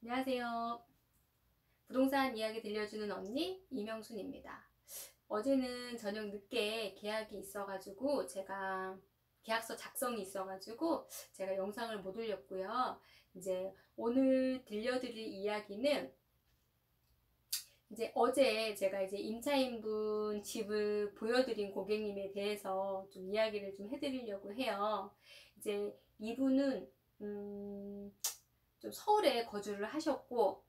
안녕하세요. 부동산 이야기 들려주는 언니 이명순입니다. 어제는 저녁 늦게 계약이 있어가지고 제가 계약서 작성이 있어가지고 제가 영상을 못 올렸고요. 이제 오늘 들려드릴 이야기는 이제 어제 제가 이제 임차인분 집을 보여드린 고객님에 대해서 좀 이야기를 좀 해드리려고 해요. 이제 이분은 좀 서울에 거주를 하셨고,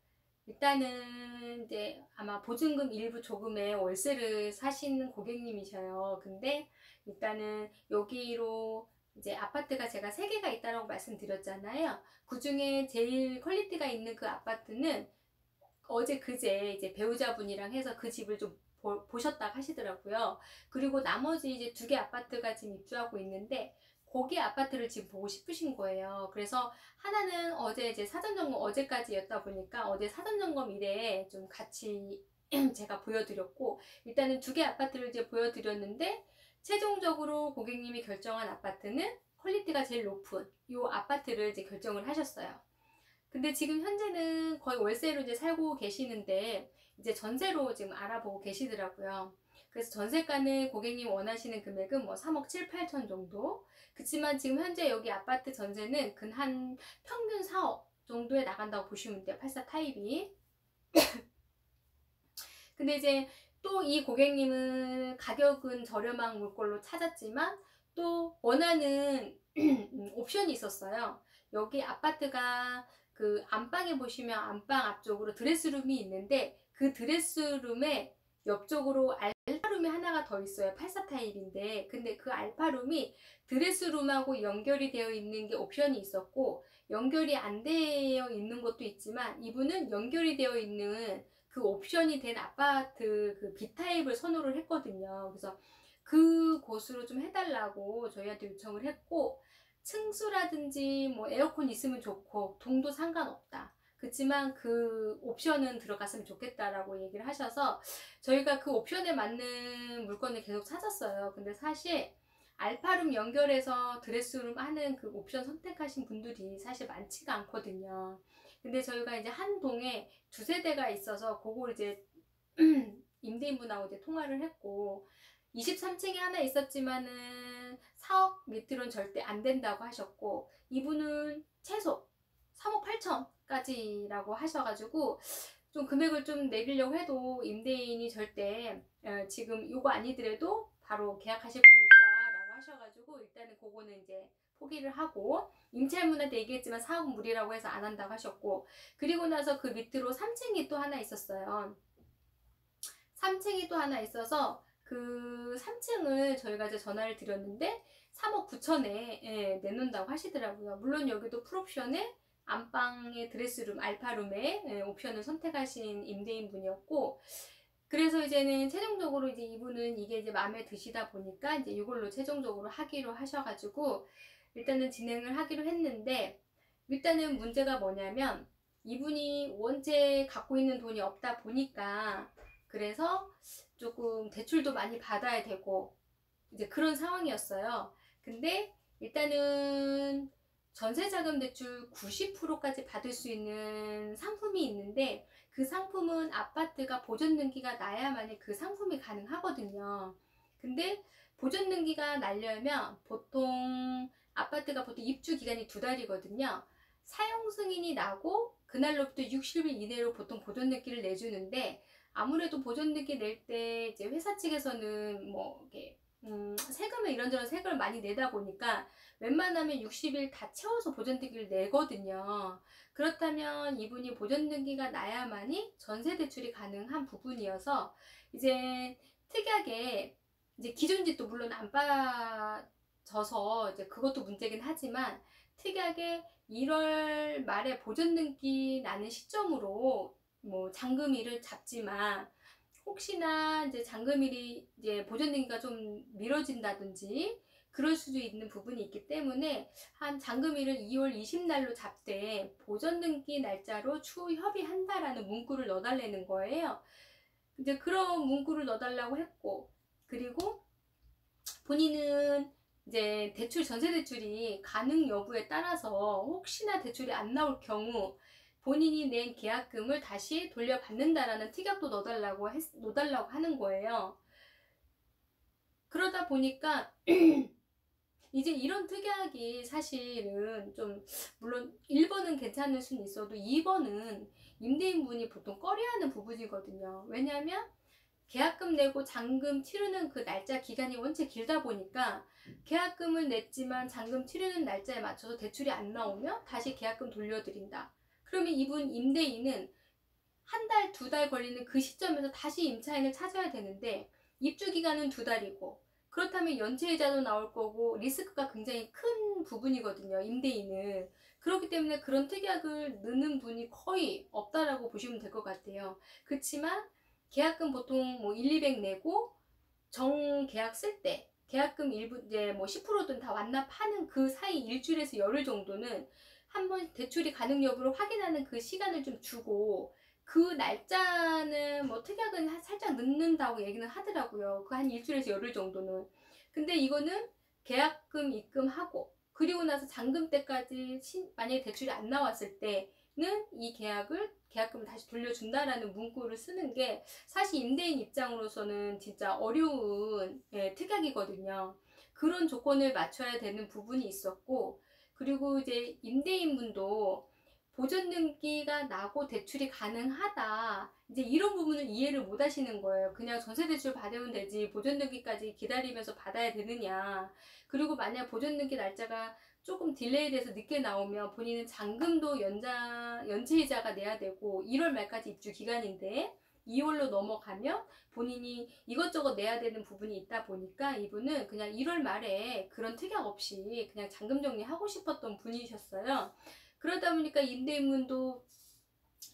일단은 이제 아마 보증금 일부 조금의 월세를 사시는 고객님이셔요. 근데 일단은 여기로 이제 아파트가 제가 3개가 있다라고 말씀드렸잖아요. 그 중에 제일 퀄리티가 있는 그 아파트는 어제 그제 이제 배우자분이랑 해서 그 집을 좀 보셨다고 하시더라고요. 그리고 나머지 이제 2개 아파트가 지금 입주하고 있는데 거기 아파트를 지금 보고 싶으신 거예요. 그래서 하나는 어제 이제 사전점검 어제까지였다 보니까 어제 사전점검 일에 좀 같이 제가 보여드렸고, 일단은 2개 아파트를 이제 보여드렸는데 최종적으로 고객님이 결정한 아파트는 퀄리티가 제일 높은 이 아파트를 이제 결정을 하셨어요. 근데 지금 현재는 거의 월세로 이제 살고 계시는데 이제 전세로 지금 알아보고 계시더라고요. 그래서 전세가는 고객님 원하시는 금액은 뭐 3억 7, 8천 정도. 그치만 지금 현재 여기 아파트 전세는 근 한 평균 4억 정도에 나간다고 보시면 돼요. 84 타입이. 근데 이제 또 이 고객님은 가격은 저렴한 물건로 찾았지만 또 원하는 옵션이 있었어요. 여기 아파트가 그 안방에 보시면 안방 앞쪽으로 드레스룸이 있는데 그 드레스룸에 옆쪽으로 알파룸이 하나가 더 있어요. 84 타입인데 근데 그 알파룸이 드레스룸하고 연결이 되어 있는 게 옵션이 있었고, 연결이 안 되어 있는 것도 있지만 이분은 연결이 되어 있는 그 옵션이 된 아파트 그 B타입을 선호를 했거든요. 그래서 그 곳으로 좀 해달라고 저희한테 요청을 했고, 층수라든지 뭐 에어컨 있으면 좋고 동도 상관없다. 그렇지만 그 옵션은 들어갔으면 좋겠다라고 얘기를 하셔서 저희가 그 옵션에 맞는 물건을 계속 찾았어요. 근데 사실 알파룸 연결해서 드레스룸 하는 그 옵션 선택하신 분들이 사실 많지가 않거든요. 근데 저희가 이제 한 동에 2세대가 있어서 그걸 이제 임대인분하고 이제 통화를 했고, 23층에 하나 있었지만은 4억 밑으로는 절대 안 된다고 하셨고, 이분은 최소 3억 8천까지라고 하셔가지고 좀 금액을 좀 내리려고 해도 임대인이 절대 지금 이거 아니더라도 바로 계약하실 분이 있다라고 하셔가지고 일단은 그거는 이제 포기를 하고, 임차인분한테 얘기했지만 4억 무리라고 해서 안 한다고 하셨고, 그리고 나서 그 밑으로 3층이 또 하나 있었어요. 3층이 또 하나 있어서 그 3층을 저희가 이제 전화를 드렸는데 3억 9천에 내놓는다고 하시더라고요. 물론 여기도 풀옵션에 안방의 드레스룸, 알파룸에 옵션을 선택하신 임대인 분이었고, 그래서 이제는 최종적으로 이제 이분은 이게 이제 마음에 드시다 보니까 이제 이걸로 최종적으로 하기로 하셔가지고 일단은 진행을 하기로 했는데, 일단은 문제가 뭐냐면 이분이 원체 갖고 있는 돈이 없다 보니까 그래서 조금 대출도 많이 받아야 되고 이제 그런 상황이었어요. 근데 일단은 전세자금 대출 90%까지 받을 수 있는 상품이 있는데 그 상품은 아파트가 보존등기가 나야만이 그 상품이 가능하거든요. 근데 보존등기가 나려면 보통 아파트가 보통 입주 기간이 2달이거든요. 사용 승인이 나고 그날로부터 60일 이내로 보통 보존등기를 내주는데, 아무래도 보존등기 낼 때 이제 회사 측에서는 뭐 이렇게 세금을 이런저런 세금을 많이 내다 보니까 웬만하면 60일 다 채워서 보존등기를 내거든요. 그렇다면 이분이 보존등기가 나야만이 전세대출이 가능한 부분이어서 이제 특이하게 이제 기존 집도 물론 안 빠져서 이제 그것도 문제긴 하지만 특이하게 1월 말에 보존등기 나는 시점으로 뭐 잔금일을 잡지만 혹시나 이제 잔금일이 이제 보존등기가 좀 미뤄진다든지 그럴 수도 있는 부분이 있기 때문에 한 잔금일을 2월 20날로 잡되 보존등기 날짜로 추후 협의한다라는 문구를 넣어달라는 거예요. 이제 그런 문구를 넣어달라고 했고, 그리고 본인은 이제 대출 전세 대출이 가능 여부에 따라서 혹시나 대출이 안 나올 경우 본인이 낸 계약금을 다시 돌려받는다라는 특약도 넣어달라고 하는 거예요. 그러다 보니까 이제 이런 특약이 사실은 좀 물론 1번은 괜찮을 수는 있어도 2번은 임대인분이 보통 꺼려하는 부분이거든요. 왜냐하면 계약금 내고 잔금 치르는 그 날짜 기간이 원체 길다 보니까 계약금을 냈지만 잔금 치르는 날짜에 맞춰서 대출이 안 나오면 다시 계약금 돌려드린다. 그러면 이분 임대인은 한 달, 2달 걸리는 그 시점에서 다시 임차인을 찾아야 되는데 입주 기간은 2달이고 그렇다면 연체이자도 나올 거고 리스크가 굉장히 큰 부분이거든요. 임대인은. 그렇기 때문에 그런 특약을 넣는 분이 거의 없다라고 보시면 될 것 같아요. 그렇지만 계약금 보통 뭐 1, 200 내고 정계약 쓸 때 계약금 일부 이제 뭐 10%든 다 완납하는 그 사이 일주일에서 열흘 정도는 한번 대출이 가능 여부를 확인하는 그 시간을 좀 주고 그 날짜는 뭐 특약은 살짝 늦는다고 얘기는 하더라고요. 그 한 일주일에서 열흘 정도는. 근데 이거는 계약금 입금하고 그리고 나서 잔금 때까지 만약에 대출이 안 나왔을 때는 이 계약금을 다시 돌려준다라는 문구를 쓰는 게 사실 임대인 입장으로서는 진짜 어려운 특약이거든요. 그런 조건을 맞춰야 되는 부분이 있었고 그리고 이제 임대인분도 보존등기가 나고 대출이 가능하다. 이제 이런 부분을 이해를 못 하시는 거예요. 그냥 전세대출 받으면 되지 보존등기까지 기다리면서 받아야 되느냐. 그리고 만약 보존등기 날짜가 조금 딜레이 돼서 늦게 나오면 본인은 잔금도 연체이자가 내야 되고 1월 말까지 입주 기간인데 2월로 넘어가면 본인이 이것저것 내야 되는 부분이 있다 보니까 이분은 그냥 1월 말에 그런 특약 없이 그냥 잔금 정리하고 싶었던 분이셨어요. 그러다 보니까 임대인분도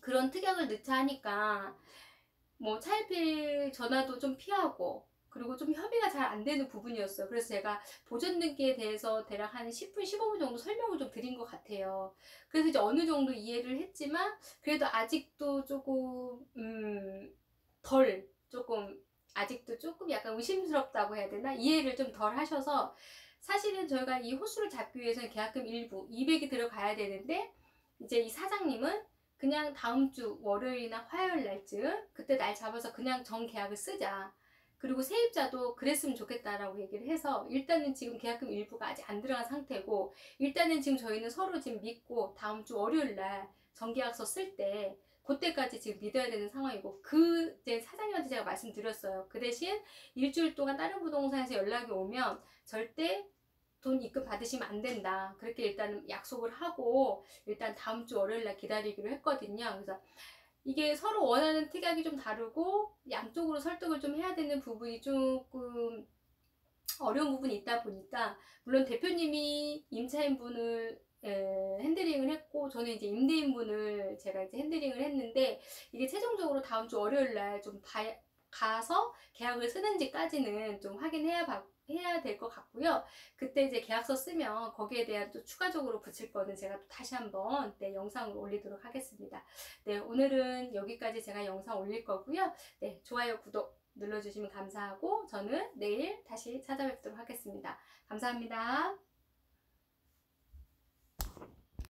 그런 특약을 넣자 하니까 뭐 차일피일 전화도 좀 피하고 그리고 좀 협의가 잘 안 되는 부분이었어요. 그래서 제가 보존등기에 대해서 대략 한 10분, 15분 정도 설명을 좀 드린 것 같아요. 그래서 이제 어느 정도 이해를 했지만 그래도 아직도 조금 아직도 조금 약간 의심스럽다고 해야 되나? 이해를 좀 덜 하셔서 사실은 저희가 이 호수를 잡기 위해서는 계약금 일부 200이 들어가야 되는데 이제 이 사장님은 그냥 다음 주 월요일이나 화요일 날쯤 그때 날 잡아서 그냥 정계약을 쓰자. 그리고 세입자도 그랬으면 좋겠다라고 얘기를 해서 일단은 지금 계약금 일부가 아직 안 들어간 상태고 일단은 지금 저희는 서로 지금 믿고 다음 주 월요일 날 정계약서 쓸 때 그때까지 지금 믿어야 되는 상황이고 그 이제 사장님한테 제가 말씀드렸어요. 그 대신 일주일 동안 다른 부동산에서 연락이 오면 절대 돈 입금 받으시면 안 된다. 그렇게 일단 약속을 하고 일단 다음 주 월요일 날 기다리기로 했거든요. 그래서 이게 서로 원하는 특약이 좀 다르고 양쪽으로 설득을 좀 해야 되는 부분이 조금 어려운 부분이 있다 보니까 물론 대표님이 임차인분을 핸들링을 했고 저는 이제 임대인분을 제가 이제 핸들링을 했는데 이게 최종적으로 다음 주 월요일 날 좀 가서 계약을 쓰는지까지는 좀 해야 될 것 같고요. 그때 이제 계약서 쓰면 거기에 대한 또 추가적으로 붙일 거는 제가 또 다시 한번 영상을 올리도록 하겠습니다. 네, 오늘은 여기까지 제가 영상 올릴 거고요. 네, 좋아요, 구독 눌러주시면 감사하고 저는 내일 다시 찾아뵙도록 하겠습니다. 감사합니다.